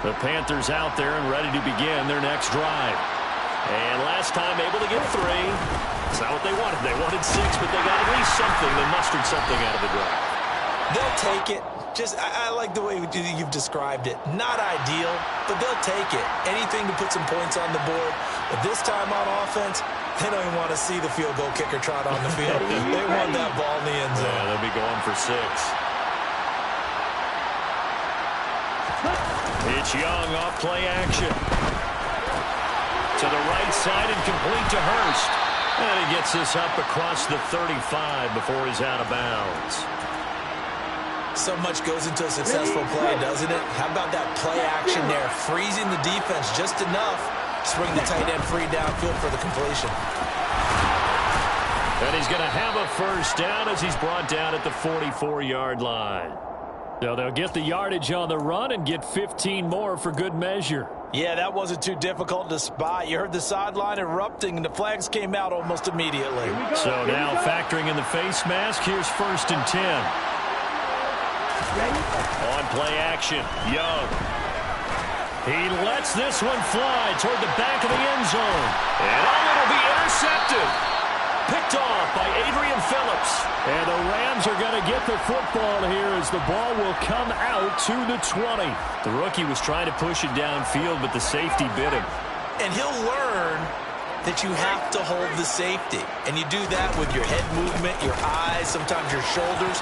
Speaker 2: The Panthers out there and ready to begin their next drive. And last time able to get 3. It's not what they wanted. They wanted 6, but they got at least something. They mustered something out of the drive.
Speaker 3: They'll take it. I like the way you've described it. Not ideal, but they'll take it. Anything to put some points on the board. But this time on offense, they don't even want to see the field goal kicker trot on the field. They want that ball in the end zone.
Speaker 2: Yeah, they'll be going for 6. It's Young off play action. To the right side and complete to Hurst. And he gets this up across the 35 before he's out of bounds.
Speaker 3: So much goes into a successful play, doesn't it? How about that play action there? Freezing the defense just enough to bring the tight end free downfield for the completion.
Speaker 2: And he's going to have a first down as he's brought down at the 44-yard line. So they'll get the yardage on the run and get 15 more for good measure.
Speaker 3: Yeah, that wasn't too difficult to spot. You heard the sideline erupting, and the flags came out almost immediately.
Speaker 2: So now factoring in the face mask, here's 1st and 10. On play action, Young. He lets this one fly toward the back of the end zone. And it'll be intercepted. Picked off by Adrian Phillips. And the Rams are going to get the football here as the ball will come out to the 20. The rookie was trying to push it downfield, but the safety bit him.
Speaker 3: And he'll learn
Speaker 4: that you have to hold the safety. And you do that with your head movement, your eyes, sometimes your shoulders.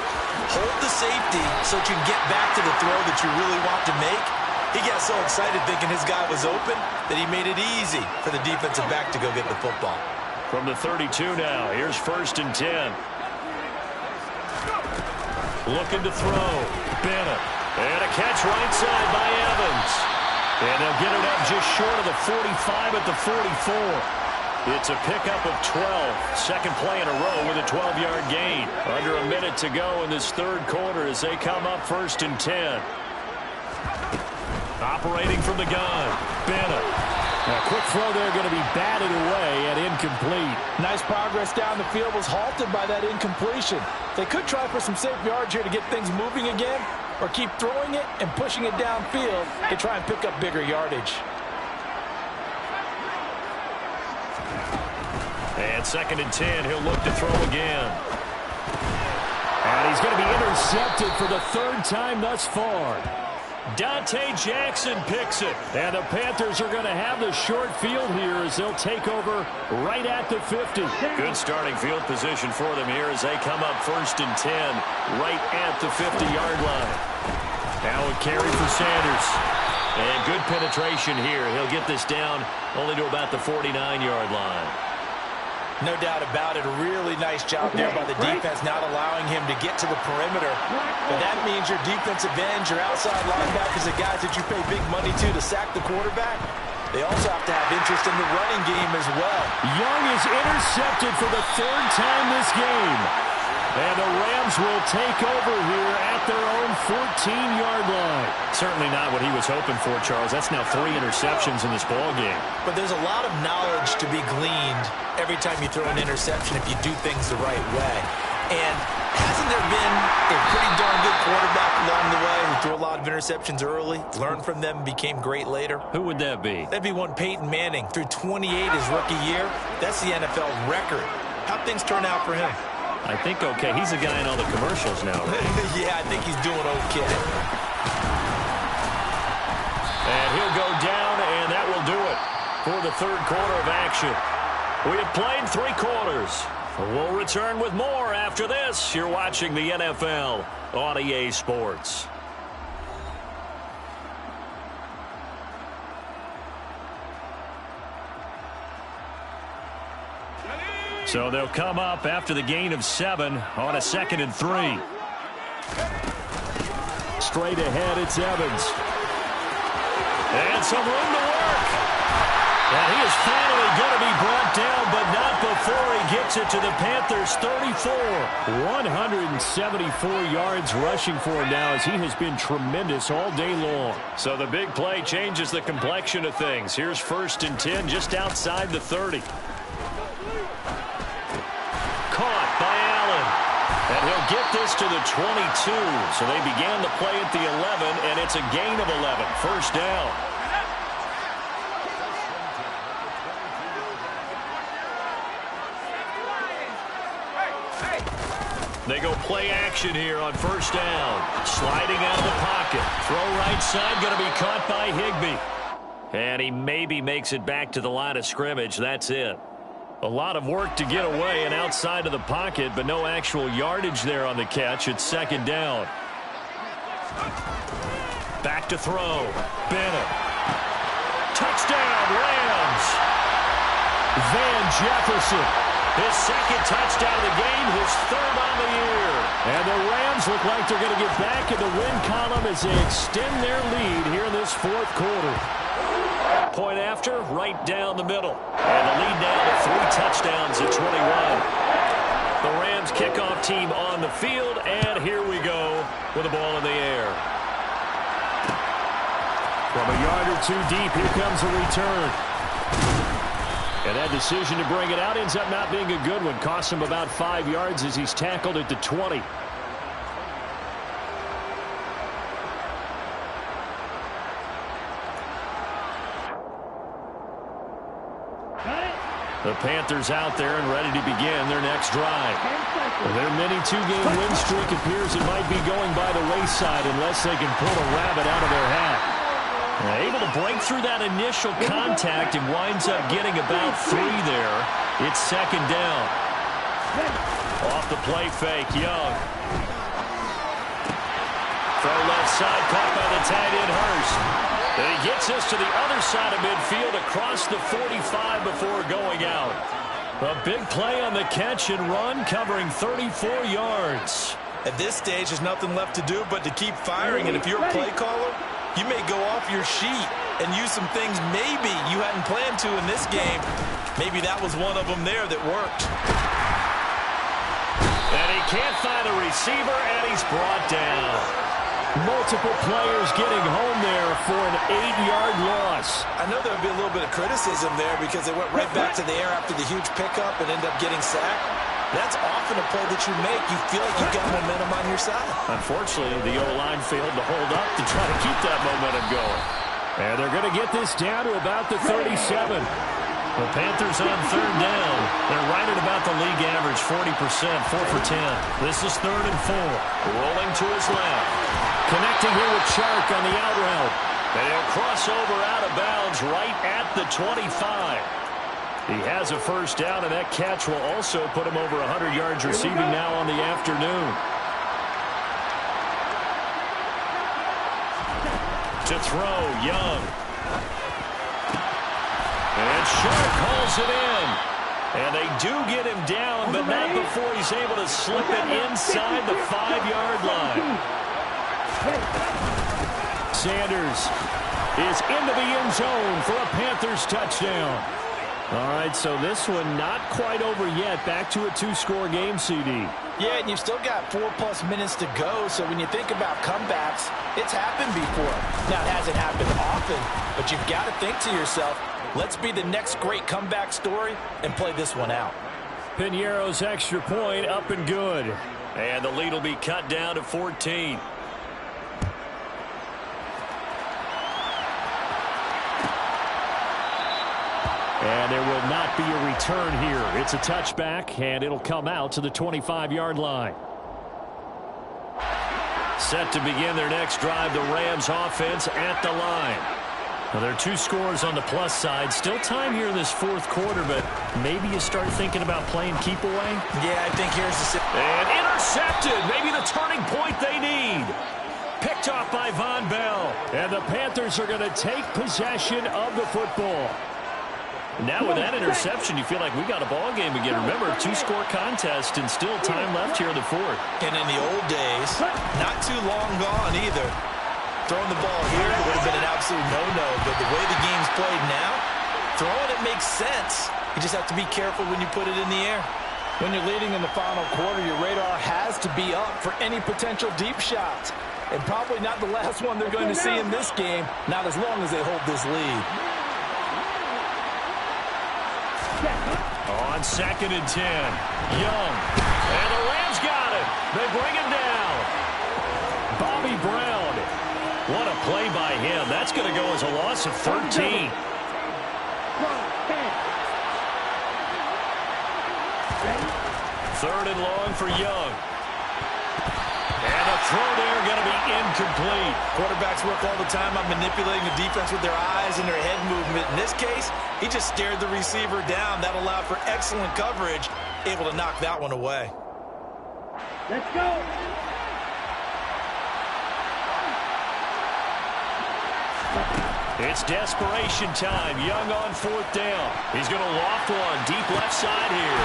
Speaker 4: Hold the safety so that you can get back to the throw that you really want to make. He got so excited thinking his guy was open that he made it easy for the defensive back to go get the football.
Speaker 2: From the 32 now, here's 1st and 10. Looking to throw. Bennett. And a catch right side by Evans. And they'll get it up just short of the 45 at the 44. It's a pickup of 12. Second play in a row with a 12-yard gain. Under a minute to go in this third quarter as they come up 1st and 10. Operating from the gun. Bennett. A quick throw there going to be batted away and incomplete.
Speaker 3: Nice progress down the field, was halted by that incompletion. They could try for some safe yards here to get things moving again, or keep throwing it and pushing it downfield to try and pick up bigger yardage.
Speaker 2: And 2nd and 10, he'll look to throw again. And he's going to be intercepted for the 3rd time thus far. Dante Jackson picks it. And the Panthers are going to have the short field here as they'll take over right at the 50. Good starting field position for them here as they come up 1st and 10 right at the 50-yard line. Now a carry for Sanders. And good penetration here. He'll get this down only to about the 49-yard line.
Speaker 3: No doubt about it. A really nice job there by the defense, not allowing him to get to the perimeter. But that means your defensive ends, your outside linebackers, the guys that you pay big money to sack the quarterback, they also have to have interest in the running game as well.
Speaker 2: Young is intercepted for the 3rd time this game. And the Rams will take over here at their own 14-yard line. Certainly not what he was hoping for, Charles. That's now 3 interceptions in this ballgame.
Speaker 3: But there's a lot of knowledge to be gleaned every time you throw an interception if you do things the right way. And hasn't there been a pretty darn good quarterback along the way who threw a lot of interceptions early, learned from them, became great later?
Speaker 2: Who would that be?
Speaker 3: That'd be one Peyton Manning. Threw 28 his rookie year. That's the NFL record. How'd things turn out for him?
Speaker 2: I think okay. He's a guy in all the commercials now, right?
Speaker 3: Yeah, I think he's doing okay.
Speaker 2: And he'll go down, and that will do it for the 3rd quarter of action. We have played 3 quarters. We'll return with more after this. You're watching the NFL on EA Sports. So they'll come up after the gain of 7 on a 2nd and 3. Straight ahead, it's Evans. And some room to work. And he is finally going to be brought down, but not before he gets it to the Panthers' 34. 174 yards rushing for him now as he has been tremendous all day long. So the big play changes the complexion of things. Here's 1st and 10 just outside the 30. Caught by Allen. And he'll get this to the 22. So they began the play at the 11, and it's a gain of 11. 1st down. They go play action here on 1st down. Sliding out of the pocket. Throw right side, going to be caught by Higbee. And he maybe makes it back to the line of scrimmage. That's it. A lot of work to get away and outside of the pocket, but no actual yardage there on the catch. It's 2nd down. Back to throw. Bennett. Touchdown, Rams. Van Jefferson. His 2nd touchdown of the game, his 3rd on the year. And the Rams look like they're going to get back in the win column as they extend their lead here in this 4th quarter. Point after, right down the middle. And the lead now to 3 touchdowns at 21. The Rams kickoff team on the field, and here we go with the ball in the air. From a yard or 2 deep, here comes a return. And that decision to bring it out ends up not being a good one. Costs him about 5 yards as he's tackled at the 20. The Panthers out there and ready to begin their next drive. Their mini 2-game win streak appears it might be going by the wayside unless they can pull a rabbit out of their hat. Able to break through that initial contact and winds up getting about 3 there. It's second down. Off the play fake, Young. Throw left side, caught by the tight end, Hurst. And he gets us to the other side of midfield across the 45 before going out. A big play on the catch and run, covering 34 yards.
Speaker 4: At this stage, there's nothing left to do but to keep firing. And if you're a play caller, you may go off your sheet and use some things maybe you hadn't planned to in this game. Maybe that was one of them there that worked.
Speaker 2: And he can't find a receiver, and he's brought down. Multiple players getting home there for an 8-yard loss.
Speaker 4: I know there would be a little bit of criticism there because they went right back to the air after the huge pickup and ended up getting sacked. That's often a play that you make. You feel like you've got momentum on your side.
Speaker 2: Unfortunately, the O-line failed to hold up to try to keep that momentum going. And they're going to get this down to about the 37. The Panthers on third down. They're right at about the league average, 40%, 4 for 10. This is 3rd and 4. Rolling to his left. Connecting here with Chark on the out route. And he'll cross over out of bounds right at the 25. He has a first down, and that catch will also put him over 100 yards receiving now on the afternoon. To throw, Young. And Chark calls it in. And they do get him down, but not before he's able to slip it inside the 5-yard line. Sanders is into the end zone for a Panthers touchdown. All right, so this one not quite over yet. Back to a 2-score game, CD.
Speaker 3: Yeah, and you've still got 4+ minutes to go, so when you think about comebacks, it's happened before. Now, it hasn't happened often, but you've got to think to yourself, let's be the next great comeback story and play this one out.
Speaker 2: Piñeiro's extra point up and good. And the lead will be cut down to 14. And there will not be a return here. It's a touchback, and it'll come out to the 25-yard line. Set to begin their next drive, the Rams offense at the line. Now, there are 2 scores on the plus side. Still time here in this 4th quarter, but maybe you start thinking about playing keep away.
Speaker 4: Yeah, I think here's the...
Speaker 2: And intercepted. Maybe the turning point they need. Picked off by Von Bell. And the Panthers are going to take possession of the football. Now with that interception, you feel like we got a ball game again. Remember, 2-score contest and still time left here in the 4th.
Speaker 4: And in the old days, not too long gone either. Throwing the ball here would have been an absolute no-no. But the way the game's played now, throwing it makes sense. You just have to be careful when you put it in the air.
Speaker 3: When you're leading in the final quarter, your radar has to be up for any potential deep shots. And probably not the last one they're going to see in this game, not as long as they hold this lead.
Speaker 2: On 2nd and 10, Young. And the Rams got it. They bring him down. Bobby Brown. What a play by him. That's going to go as a loss of 13. Third and long for Young. And the throw there going to be incomplete.
Speaker 4: Quarterbacks work all the time on manipulating the defense with their eyes and their head movement. In this case, he just stared the receiver down. That allowed for excellent coverage, able to knock that one away.
Speaker 5: Let's go.
Speaker 2: It's desperation time. Young on 4th down. He's going to loft one deep left side here.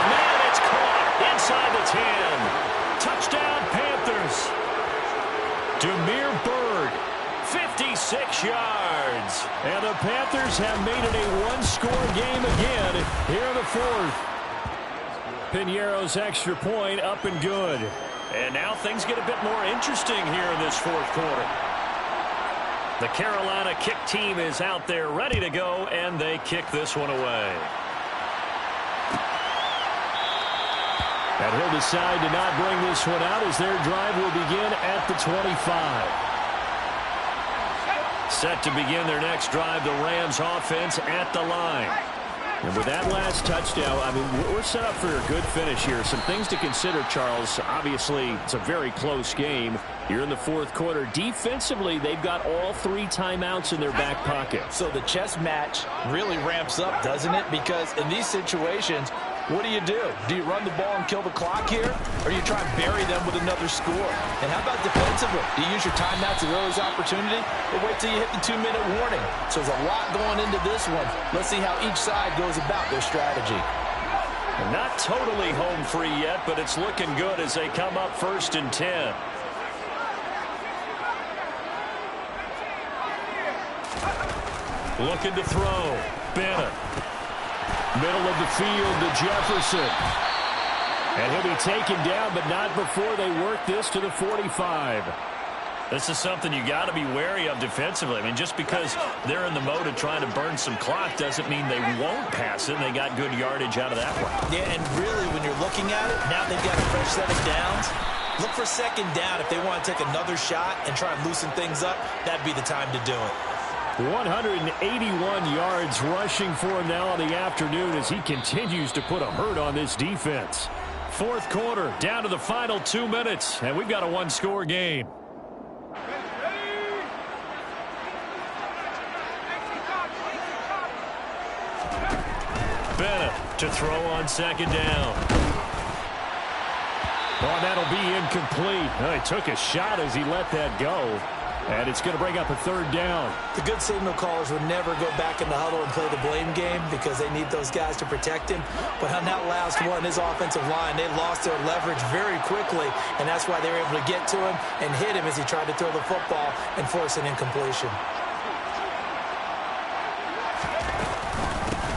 Speaker 2: Man, it's caught inside the 10. Touchdown, Panthers. Damiere Byrd, 56 yards. And the Panthers have made it a 1-score game again here in the 4th. Piñeiro's extra point up and good. And now things get a bit more interesting here in this 4th quarter. The Carolina kick team is out there ready to go, and they kick this one away. And he'll decide to not bring this one out as their drive will begin at the 25. Set to begin their next drive, the Rams offense at the line.
Speaker 1: And with that last touchdown, I mean, we're set up for a good finish here. Some things to consider, Charles. Obviously, it's a very close game. You're in the fourth quarter. Defensively, they've got all 3 timeouts in their back pocket.
Speaker 3: So the chess match really ramps up, doesn't it? Because in these situations, what do? Do you run the ball and kill the clock here? Or do you try and bury them with another score? And how about defensively? Do you use your timeouts as early as opportunity? Or wait till you hit the 2-minute warning? So there's a lot going into this one. Let's see how each side goes about their strategy.
Speaker 1: Not totally home free yet, but it's looking good as they come up 1st and 10. Looking to throw. Bennett. Middle of the field to Jefferson. And he'll be taken down, but not before they work this to the 45. This is something you got to be wary of defensively. I mean, just because they're in the mode of trying to burn some clock doesn't mean they won't pass it, and they got good yardage out of that one.
Speaker 3: Yeah, and really, when you're looking at it, now they've got a fresh set of downs. Look for 2nd down if they want to take another shot and try and loosen things up. That'd be the time to do it.
Speaker 1: 181 yards rushing for him now in the afternoon as he continues to put a hurt on this defense. Fourth quarter, down to the final 2 minutes, and we've got a 1-score game. Bennett to throw on 2nd down. Oh, that'll be incomplete. Oh, he took a shot as he let that go. And it's going to bring up a 3rd down.
Speaker 3: The good signal callers would never go back in the huddle and play the blame game because they need those guys to protect him. But on that last one, his offensive line, they lost their leverage very quickly, and that's why they were able to get to him and hit him as he tried to throw the football and force an incompletion.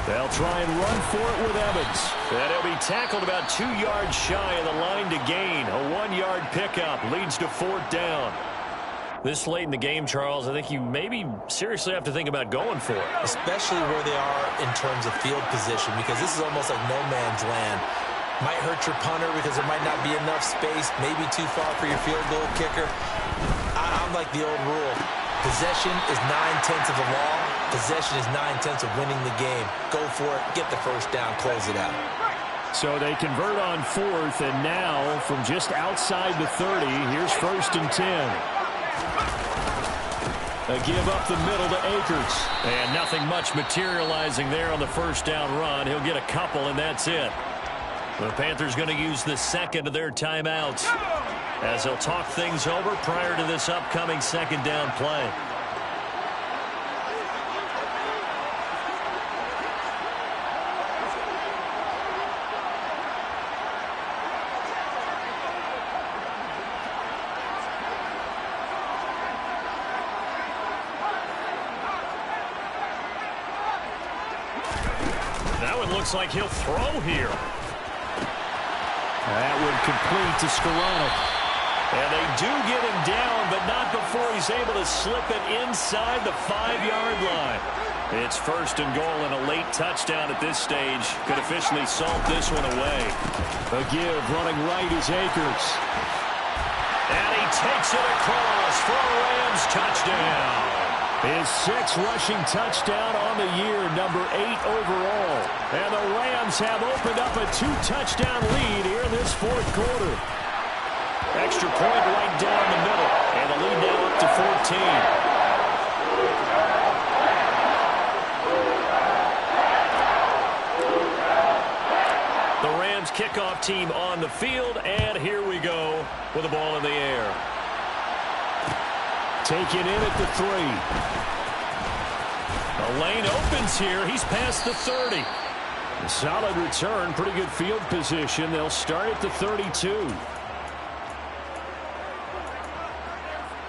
Speaker 1: They'll try and run for it with Evans. And he'll be tackled about 2 yards shy of the line to gain. A 1-yard pickup leads to 4th down. This late in the game, Charles, I think you maybe seriously have to think about going for it.
Speaker 3: Especially where they are in terms of field position, because this is almost like no man's land. Might hurt your punter because there might not be enough space, maybe too far for your field goal kicker. I'm like the old rule. Possession is 9/10 of the law. Possession is 9/10 of winning the game. Go for it, get the 1st down, close it out.
Speaker 1: So they convert on 4th, and now from just outside the 30, here's 1st and 10. A give up the middle to Akers. And nothing much materializing there on the 1st down run. He'll get a couple, and that's it. The Panthers going to use the 2nd of their timeouts as they'll talk things over prior to this upcoming 2nd down play. Looks like he'll throw here. That would complete to Scarano. And they do get him down, but not before he's able to slip it inside the 5-yard line. It's 1st and goal, and a late touchdown at this stage could officially salt this one away. A give running right is Akers. And he takes it across for a Rams touchdown. His 6th rushing touchdown on the year, number 8 overall. And the Rams have opened up a 2-touchdown lead here in this 4th quarter. Extra point right down the middle. And the lead now up to 14. The Rams kickoff team on the field. And here we go with the ball in the air. Taken in at the 3. The lane opens here. He's past the 30. A solid return. Pretty good field position. They'll start at the 32.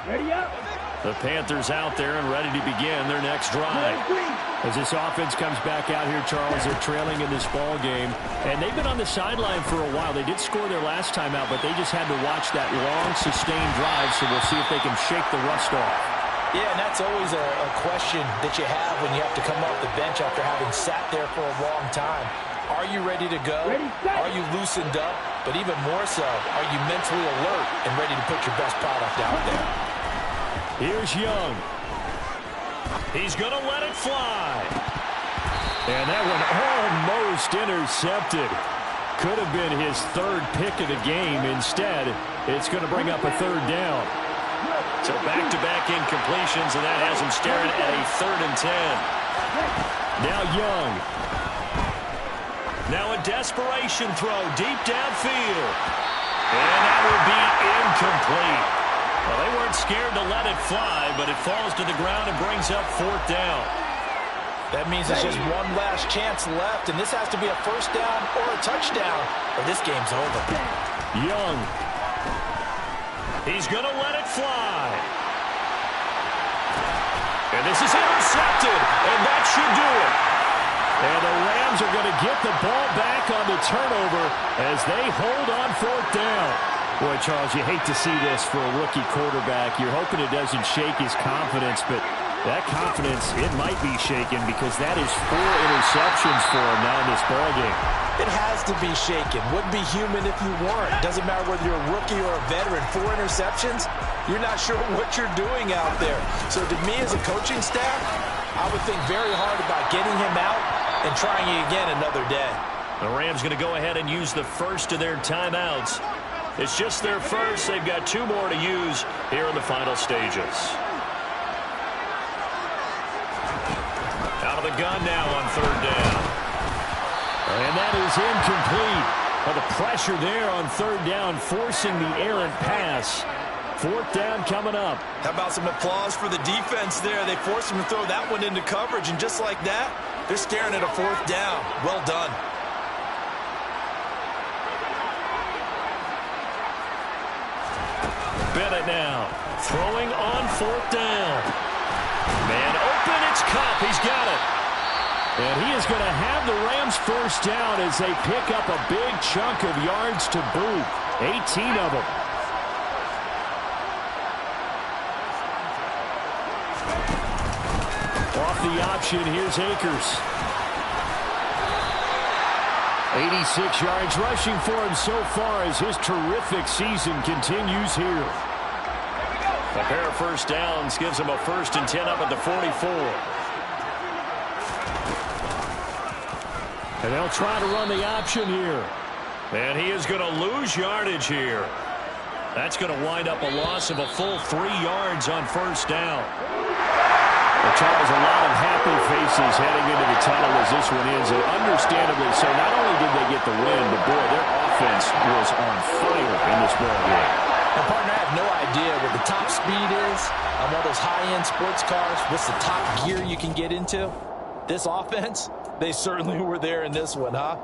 Speaker 5: Ready up.
Speaker 1: The Panthers out there and ready to begin their next drive. As this offense comes back out here, Charles, they're trailing in this ball game. And they've been on the sideline for a while. They did score their last time out, but they just had to watch that long, sustained drive, so we'll see if they can shake the rust off.
Speaker 3: Yeah, and that's always a question that you have when you have to come off the bench after having sat there for a long time. Are you ready to go? Are you loosened up? But even more so, are you mentally alert and ready to put your best product out there?
Speaker 1: Here's Young. He's going to let it fly.
Speaker 2: And that one almost intercepted. Could have been his third pick of the game. Instead, it's going to bring up a third down.
Speaker 1: So back-to-back incompletions, and that has him staring at a 3rd and 10.
Speaker 2: Now Young.
Speaker 1: Now a desperation throw deep downfield. And that will be incomplete. Well, they weren't scared to let it fly, but it falls to the ground and brings up 4th down.
Speaker 3: That means it's just one last chance left, and this has to be a 1st down or a touchdown, or this game's over.
Speaker 2: Young.
Speaker 1: He's going to let it fly. And this is intercepted, and that should do it.
Speaker 2: And the Rams are going to get the ball back on the turnover as they hold on 4th down. Boy, Charles, you hate to see this for a rookie quarterback. You're hoping it doesn't shake his confidence, but that confidence, it might be shaken because that is 4 interceptions for him now in this ballgame.
Speaker 3: It has to be shaken. Wouldn't be human if you weren't. Doesn't matter whether you're a rookie or a veteran. 4 interceptions, you're not sure what you're doing out there. So to me as a coaching staff, I would think very hard about getting him out and trying it again another day.
Speaker 1: The Rams going to go ahead and use the first of their timeouts. It's just their first. They've got 2 more to use here in the final stages. Out of the gun now on 3rd down.
Speaker 2: And that is incomplete. Well, the pressure there on 3rd down, forcing the errant pass. 4th down coming up.
Speaker 4: How about some applause for the defense there? They forced him to throw that one into coverage, and just like that, they're staring at a 4th down. Well done.
Speaker 1: Bennett now throwing on 4th down. Man open, it's Kupp. He's got it.
Speaker 2: And he is going to have the Rams 1st down as they pick up a big chunk of yards to boot. 18 of them. Off the option, here's Akers. 86 yards rushing for him so far as his terrific season continues here.
Speaker 1: A pair of 1st downs gives him a 1st and 10 up at the 44.
Speaker 2: And they'll try to run the option here.
Speaker 1: And he is going to lose yardage here. That's going to wind up a loss of a full 3 yards on 1st down.
Speaker 2: Well, Charles, a lot of happy faces heading into the tunnel as this one ends, and understandably so. Not only did they get the win, but boy, their offense was on fire in this ball game.
Speaker 3: And partner, I have no idea what the top speed is on one of those high-end sports cars. What's the top gear you can get into? This offense, they certainly were there in this one, huh?